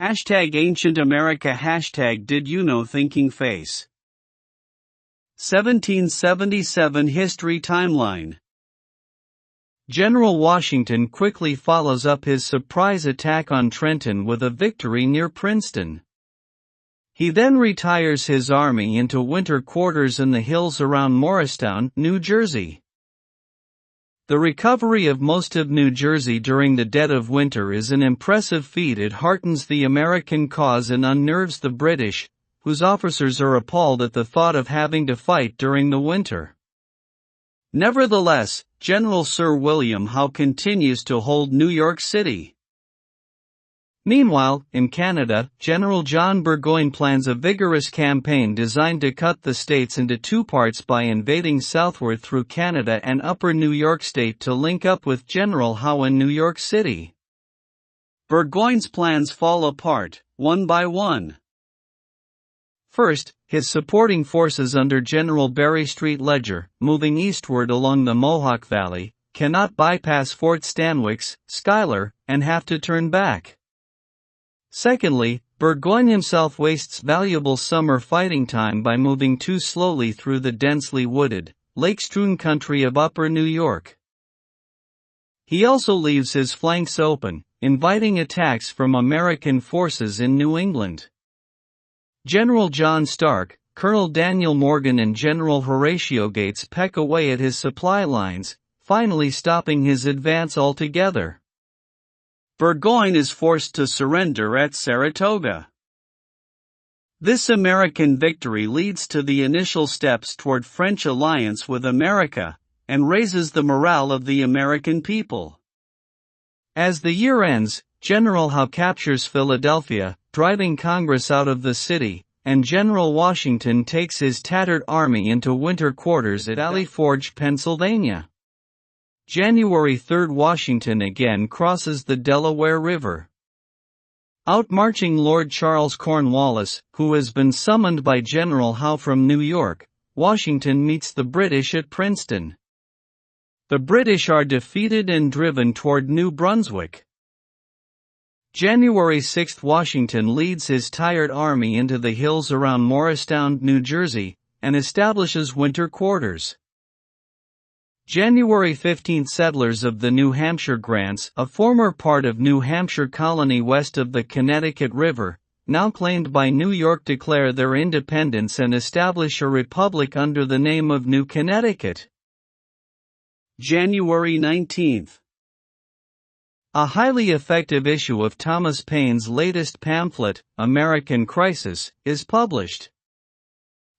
Hashtag Ancient America. Hashtag Did You Know Thinking Face. 1777 History Timeline. General Washington quickly follows up his surprise attack on Trenton with a victory near Princeton. He then retires his army into winter quarters in the hills around Morristown, New Jersey. The recovery of most of New Jersey during the dead of winter is an impressive feat. It heartens the American cause and unnerves the British, whose officers are appalled at the thought of having to fight during the winter. Nevertheless, General Sir William Howe continues to hold New York City. Meanwhile, in Canada, General John Burgoyne plans a vigorous campaign designed to cut the states into two parts by invading southward through Canada and upper New York State to link up with General Howe in New York City. Burgoyne's plans fall apart, one by one. First, his supporting forces under General Barry Street Ledger, moving eastward along the Mohawk Valley, cannot bypass Fort Stanwix, Schuyler, and have to turn back. Secondly, Burgoyne himself wastes valuable summer fighting time by moving too slowly through the densely wooded, lake-strewn country of upper New York. He also leaves his flanks open, inviting attacks from American forces in New England. General John Stark, Colonel Daniel Morgan and General Horatio Gates peck away at his supply lines, finally stopping his advance altogether. Burgoyne is forced to surrender at Saratoga. This American victory leads to the initial steps toward French alliance with America, and raises the morale of the American people. As the year ends, General Howe captures Philadelphia, driving Congress out of the city, and General Washington takes his tattered army into winter quarters at Valley Forge, Pennsylvania. January 3, Washington again crosses the Delaware River. Outmarching Lord Charles Cornwallis, who has been summoned by General Howe from New York, Washington meets the British at Princeton. The British are defeated and driven toward New Brunswick. January 6, Washington leads his tired army into the hills around Morristown, New Jersey, and establishes winter quarters. January 15, settlers of the New Hampshire Grants, a former part of New Hampshire colony west of the Connecticut River, now claimed by New York, declare their independence and establish a republic under the name of New Connecticut. January 19. A highly effective issue of Thomas Paine's latest pamphlet, American Crisis, is published.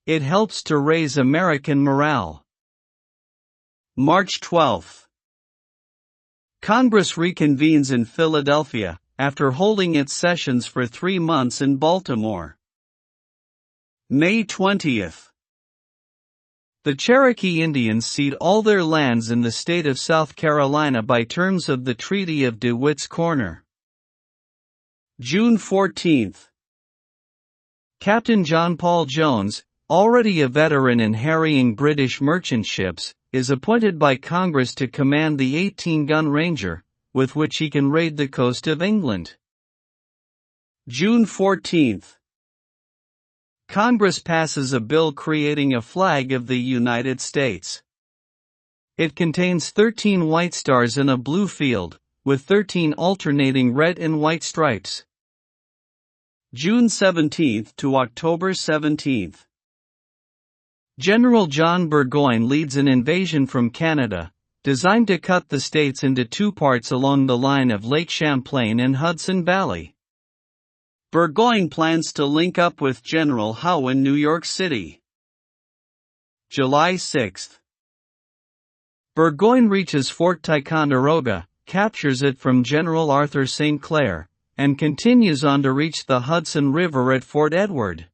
It helps to raise American morale. March 12. Congress reconvenes in Philadelphia, after holding its sessions for 3 months in Baltimore. May 20. The Cherokee Indians cede all their lands in the state of South Carolina by terms of the Treaty of DeWitt's Corner. June 14. Captain John Paul Jones, already a veteran in harrying British merchant ships, is appointed by Congress to command the 18-gun Ranger, with which he can raid the coast of England. June 14. Congress passes a bill creating a flag of the United States. It contains 13 white stars in a blue field, with 13 alternating red and white stripes. June 17 to October 17. General John Burgoyne leads an invasion from Canada, designed to cut the states into two parts along the line of Lake Champlain and Hudson Valley. Burgoyne plans to link up with General Howe in New York City. July 6. Burgoyne reaches Fort Ticonderoga, captures it from General Arthur St. Clair, and continues on to reach the Hudson River at Fort Edward.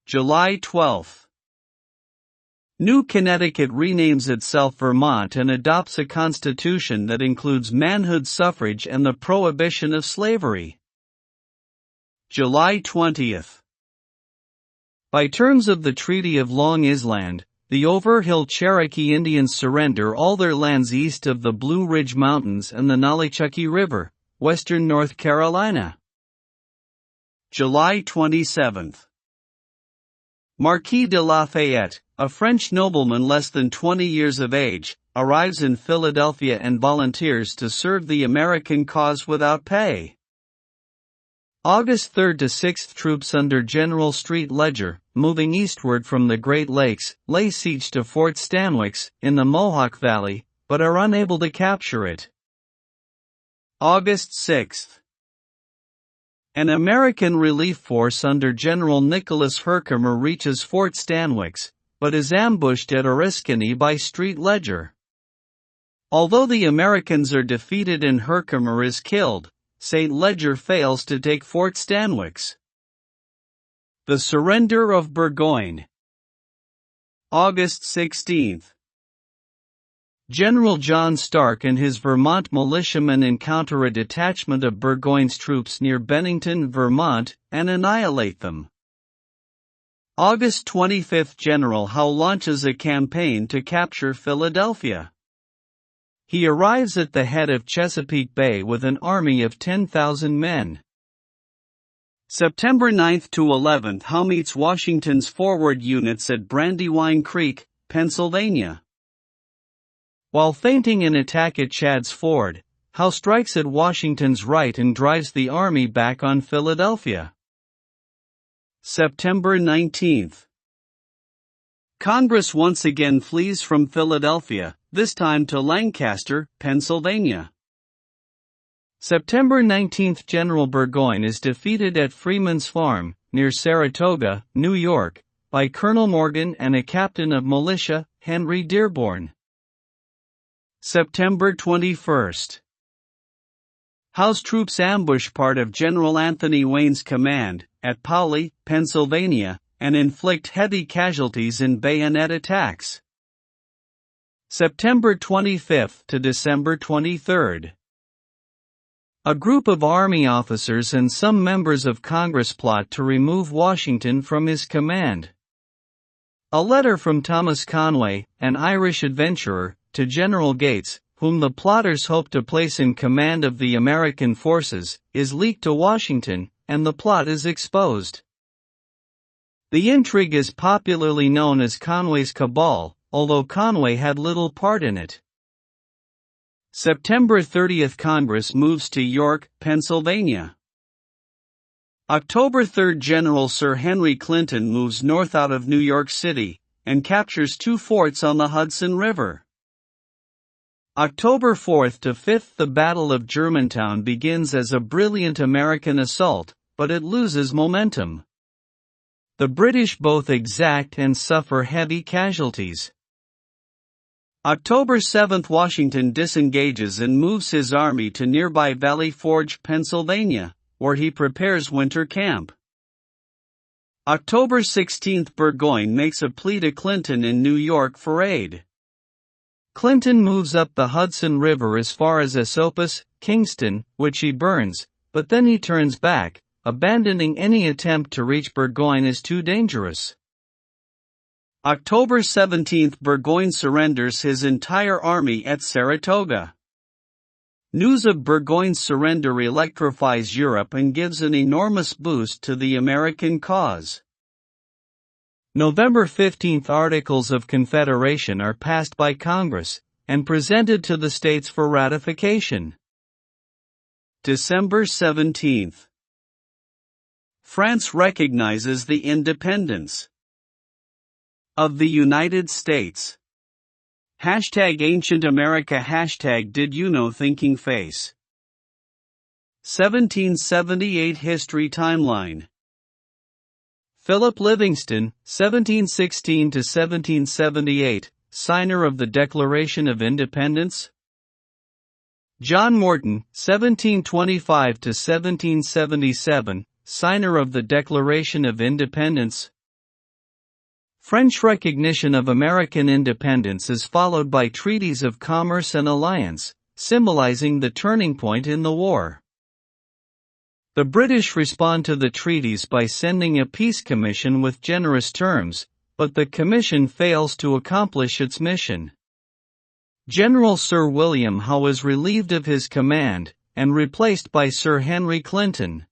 July 12. New Connecticut renames itself Vermont and adopts a constitution that includes manhood suffrage and the prohibition of slavery. July 20. By terms of the Treaty of Long Island, the Overhill Cherokee Indians surrender all their lands east of the Blue Ridge Mountains and the Nolichucky River, western North Carolina. July 27. Marquis de Lafayette, a French nobleman less than 20 years of age, arrives in Philadelphia and volunteers to serve the American cause without pay. August 3 to 6, troops under General Street Ledger, moving eastward from the Great Lakes, lay siege to Fort Stanwix, in the Mohawk Valley, but are unable to capture it. August 6. An American relief force under General Nicholas Herkimer reaches Fort Stanwix, but is ambushed at Oriskany by Street Ledger. Although the Americans are defeated and Herkimer is killed, St. Ledger fails to take Fort Stanwix. The surrender of Burgoyne. August 16. General John Stark and his Vermont militiamen encounter a detachment of Burgoyne's troops near Bennington, Vermont, and annihilate them. August 25, General Howe launches a campaign to capture Philadelphia. He arrives at the head of Chesapeake Bay with an army of 10,000 men. September 9 to 11, Howe meets Washington's forward units at Brandywine Creek, Pennsylvania. While feinting an attack at Chad's Ford, Howe strikes at Washington's right and drives the army back on Philadelphia. September 19. Congress once again flees from Philadelphia, this time to Lancaster, Pennsylvania. September 19, General Burgoyne is defeated at Freeman's Farm, near Saratoga, New York, by Colonel Morgan and a captain of militia, Henry Dearborn. September 21. Howe's troops ambush part of General Anthony Wayne's command, at Paoli, Pennsylvania, and inflict heavy casualties in bayonet attacks. September 25 to December 23. A group of Army officers and some members of Congress plot to remove Washington from his command. A letter from Thomas Conway, an Irish adventurer, to General Gates, whom the plotters hope to place in command of the American forces, is leaked to Washington, and the plot is exposed. The intrigue is popularly known as Conway's Cabal, although Conway had little part in it. September 30, Congress moves to York, Pennsylvania. October 3, General Sir Henry Clinton moves north out of New York City, and captures 2 forts on the Hudson River. October 4 to 5, the Battle of Germantown begins as a brilliant American assault, but it loses momentum. The British both exact and suffer heavy casualties. October 7, Washington disengages and moves his army to nearby Valley Forge, Pennsylvania, where he prepares winter camp. October 16, Burgoyne makes a plea to Clinton in New York for aid. Clinton moves up the Hudson River as far as Esopus, Kingston, which he burns, but then he turns back, abandoning any attempt to reach Burgoyne as too dangerous. October 17, Burgoyne surrenders his entire army at Saratoga. News of Burgoyne's surrender electrifies Europe and gives an enormous boost to the American cause. November 15, Articles of Confederation are passed by Congress, and presented to the states for ratification. December 17. France recognizes the independence of the United States. #Ancient America #Did you know thinking face. 1778 History Timeline. Philip Livingston, 1716 to 1778, signer of the Declaration of Independence. John Morton, 1725 to 1777, signer of the Declaration of Independence. French recognition of American independence is followed by treaties of commerce and alliance, symbolizing the turning point in the war. The British respond to the treaties by sending a peace commission with generous terms, but the commission fails to accomplish its mission. General Sir William Howe is relieved of his command, and replaced by Sir Henry Clinton.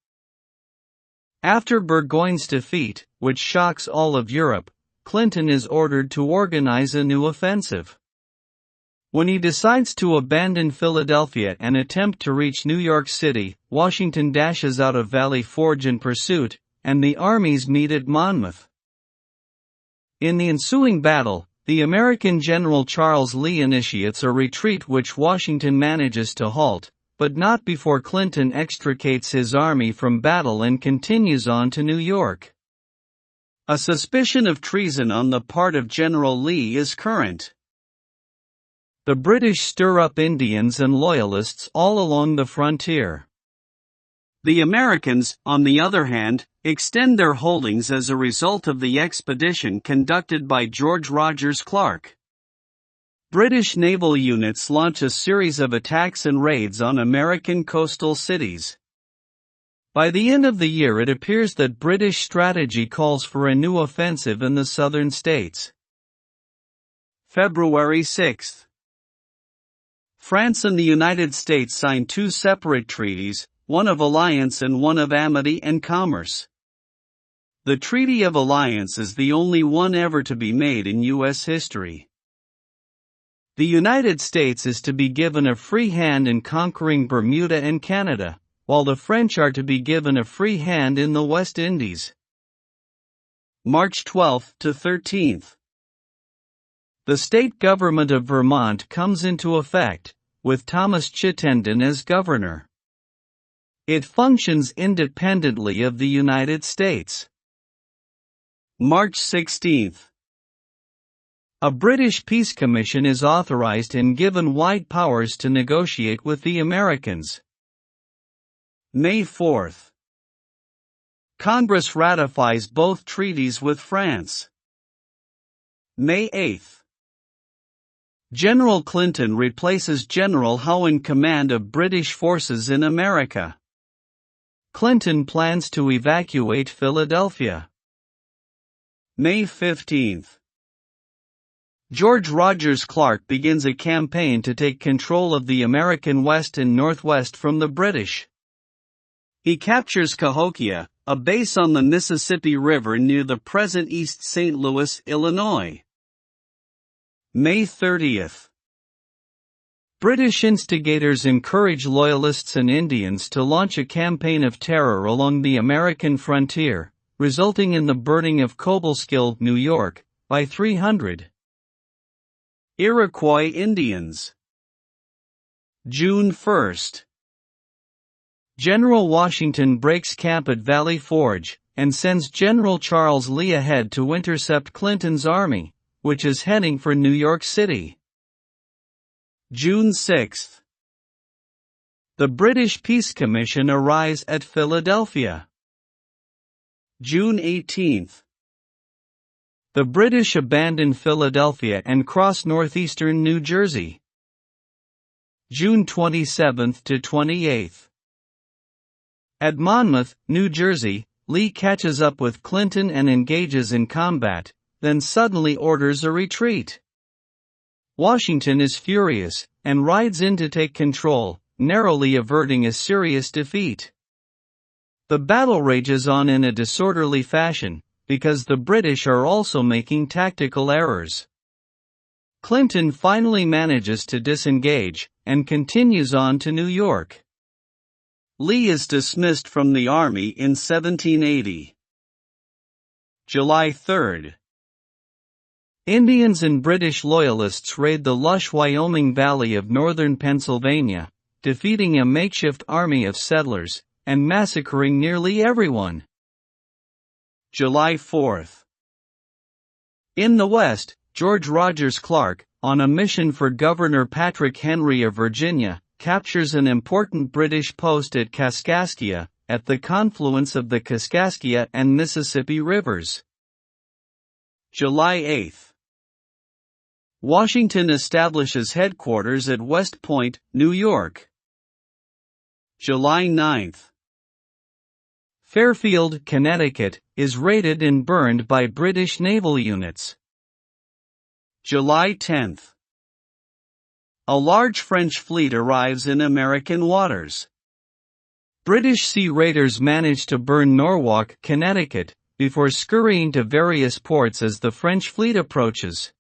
After Burgoyne's defeat, which shocks all of Europe, Clinton is ordered to organize a new offensive. When he decides to abandon Philadelphia and attempt to reach New York City, Washington dashes out of Valley Forge in pursuit, and the armies meet at Monmouth. In the ensuing battle, the American General Charles Lee initiates a retreat which Washington manages to halt, but not before Clinton extricates his army from battle and continues on to New York. A suspicion of treason on the part of General Lee is current. The British stir up Indians and Loyalists all along the frontier. The Americans, on the other hand, extend their holdings as a result of the expedition conducted by George Rogers Clark. British naval units launch a series of attacks and raids on American coastal cities. By the end of the year, it appears that British strategy calls for a new offensive in the southern states. February 6. France and the United States sign two separate treaties, one of alliance and one of amity and commerce. The Treaty of Alliance is the only one ever to be made in U.S. history. The United States is to be given a free hand in conquering Bermuda and Canada, while the French are to be given a free hand in the West Indies. March 12 to 13th. The state government of Vermont comes into effect, with Thomas Chittenden as governor. It functions independently of the United States. March 16. A British peace commission is authorized and given wide powers to negotiate with the Americans. May 4. Congress ratifies both treaties with France. May 8. General Clinton replaces General Howe in command of British forces in America. Clinton plans to evacuate Philadelphia. May 15. George Rogers Clark begins a campaign to take control of the American West and Northwest from the British. He captures Cahokia, a base on the Mississippi River near the present East St. Louis, Illinois. May 30. British instigators encourage Loyalists and Indians to launch a campaign of terror along the American frontier, resulting in the burning of Cobleskill, New York, by 300. Iroquois Indians. June 1. General Washington breaks camp at Valley Forge, and sends General Charles Lee ahead to intercept Clinton's army, which is heading for New York City. June 6. The British Peace Commission arrives at Philadelphia. June 18. The British abandon Philadelphia and cross northeastern New Jersey. June 27 to 28. At Monmouth, New Jersey, Lee catches up with Clinton and engages in combat, then suddenly orders a retreat. Washington is furious, and rides in to take control, narrowly averting a serious defeat. The battle rages on in a disorderly fashion, because the British are also making tactical errors. Clinton finally manages to disengage, and continues on to New York. Lee is dismissed from the army in 1780. July 3. Indians and British Loyalists raid the lush Wyoming Valley of northern Pennsylvania, defeating a makeshift army of settlers, and massacring nearly everyone. July 4. In the West, George Rogers Clark, on a mission for Governor Patrick Henry of Virginia, captures an important British post at Kaskaskia, at the confluence of the Kaskaskia and Mississippi rivers. July 8. Washington establishes headquarters at West Point, New York. July 9. Fairfield, Connecticut, is raided and burned by British naval units. July 10. A large French fleet arrives in American waters. British sea raiders managed to burn Norwalk, Connecticut, before scurrying to various ports as the French fleet approaches.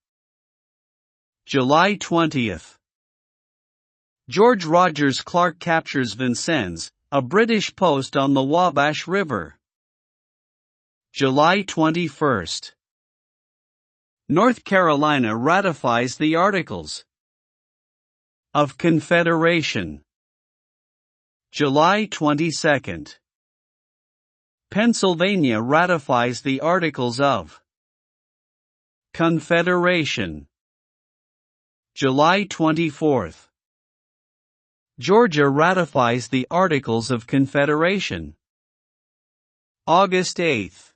July 20th. George Rogers Clark captures Vincennes, a British post on the Wabash River. July 21st. North Carolina ratifies the Articles of Confederation. July 22nd. Pennsylvania ratifies the Articles of Confederation. July 24th. Georgia ratifies the Articles of Confederation. August 8th.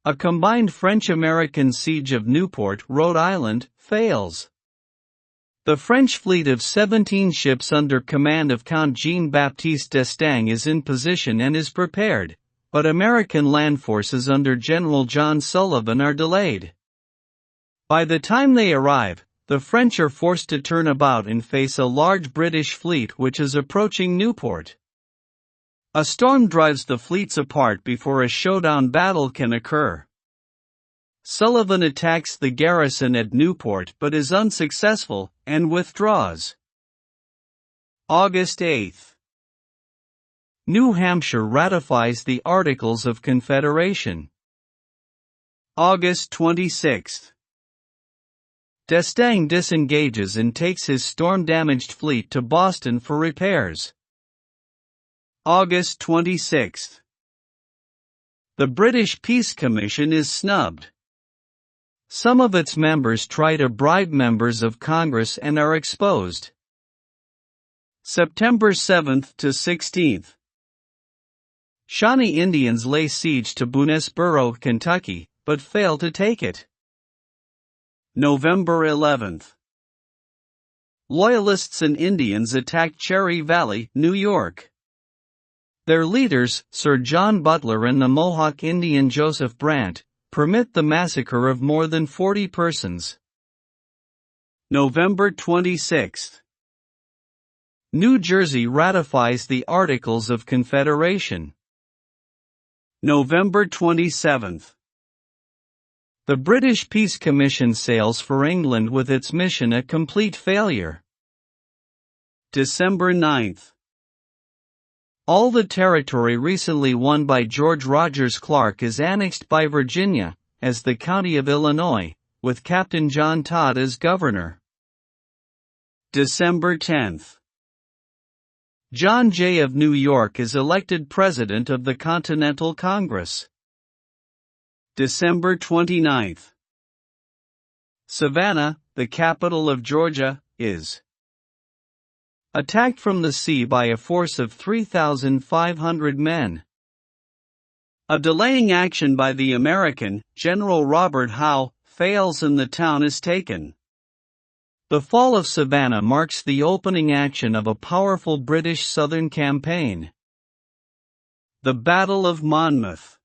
A combined French-American siege of Newport, Rhode Island, fails. The French fleet of 17 ships under command of Count Jean-Baptiste d'Estaing is in position and is prepared, but American land forces under General John Sullivan are delayed. By the time they arrive, the French are forced to turn about and face a large British fleet which is approaching Newport. A storm drives the fleets apart before a showdown battle can occur. Sullivan attacks the garrison at Newport but is unsuccessful, and withdraws. August 8th. New Hampshire ratifies the Articles of Confederation. August 26th. D'Estaing disengages and takes his storm-damaged fleet to Boston for repairs. August 26th. The British Peace Commission is snubbed. Some of its members try to bribe members of Congress and are exposed. September 7th to 16th. Shawnee Indians lay siege to Boonesboro, Kentucky, but fail to take it. November 11th. Loyalists and Indians attack Cherry Valley, New York. Their leaders, Sir John Butler and the Mohawk Indian Joseph Brant, permit the massacre of more than 40 persons. November 26th. New Jersey ratifies the Articles of Confederation. November 27th. The British Peace Commission sails for England with its mission a complete failure. December 9th. All the territory recently won by George Rogers Clark is annexed by Virginia, as the county of Illinois, with Captain John Todd as governor. December 10th. John Jay of New York is elected President of the Continental Congress. December 29th. Savannah, the capital of Georgia, is attacked from the sea by a force of 3,500 men. A delaying action by the American, General Robert Howe, fails and the town is taken. The fall of Savannah marks the opening action of a powerful British Southern campaign. The Battle of Monmouth.